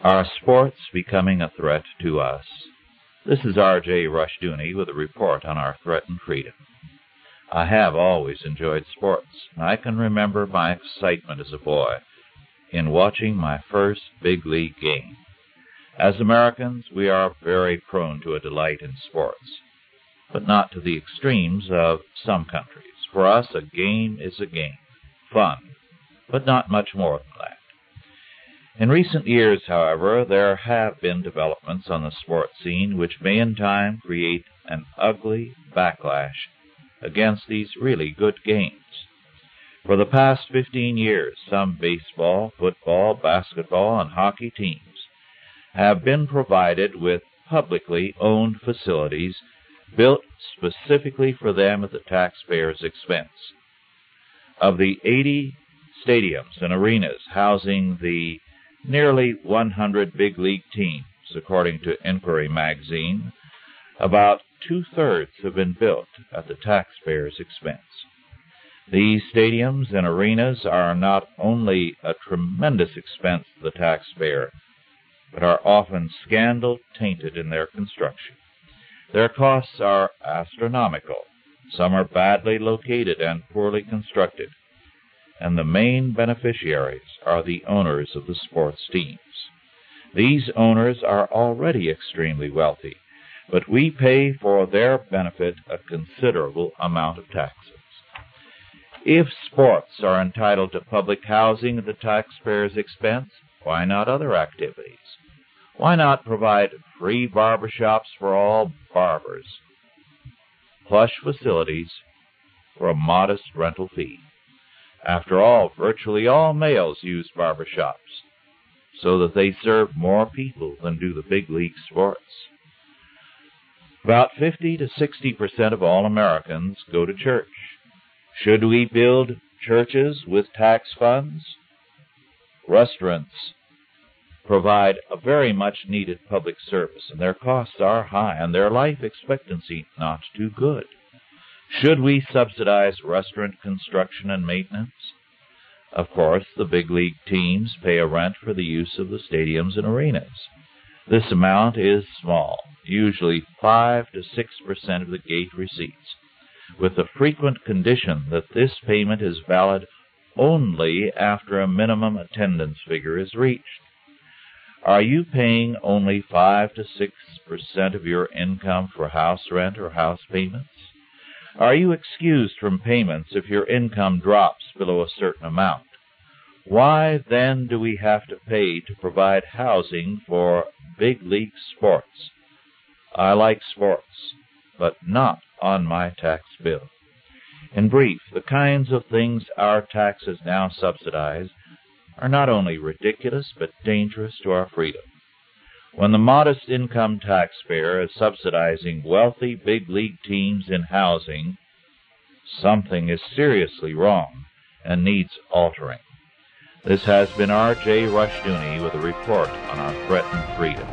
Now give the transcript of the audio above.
Are sports becoming a threat to us? This is R.J. Rushdoony with a report on our threatened freedom. I have always enjoyed sports. I can remember my excitement as a boy in watching my first big league game. As Americans, we are very prone to a delight in sports, but not to the extremes of some countries. For us, a game is a game, fun, but not much more than that. In recent years, however, there have been developments on the sports scene which may in time create an ugly backlash against these really good games. For the past 15 years, some baseball, football, basketball, and hockey teams have been provided with publicly owned facilities built specifically for them at the taxpayer's expense. Of the 80 stadiums and arenas housing the nearly 100 big league teams, according to Inquiry magazine, about two-thirds have been built at the taxpayer's expense. These stadiums and arenas are not only a tremendous expense to the taxpayer, but are often scandal-tainted in their construction. Their costs are astronomical. Some are badly located and poorly constructed, and the main beneficiaries are the owners of the sports teams. These owners are already extremely wealthy, but we pay for their benefit a considerable amount of taxes. If sports are entitled to public housing at the taxpayer's expense, why not other activities? Why not provide free barbershops for all barbers, plush facilities for a modest rental fee? After all, virtually all males use barbershops, so that they serve more people than do the big league sports. About 50 to 60% of all Americans go to church. Should we build churches with tax funds? Restaurants provide a very much needed public service, and their costs are high, and their life expectancy not too good. Should we subsidize restaurant construction and maintenance? Of course, the big league teams pay a rent for the use of the stadiums and arenas. This amount is small, usually 5 to 6% of the gate receipts, with the frequent condition that this payment is valid only after a minimum attendance figure is reached. Are you paying only 5 to 6% of your income for house rent or house payments? Are you excused from payments if your income drops below a certain amount? Why then do we have to pay to provide housing for big league sports? I like sports, but not on my tax bill. In brief, the kinds of things our taxes now subsidize are not only ridiculous but dangerous to our freedom. When the modest income taxpayer is subsidizing wealthy big league teams in housing, something is seriously wrong and needs altering. This has been R.J. Rushdoony with a report on our threatened freedom.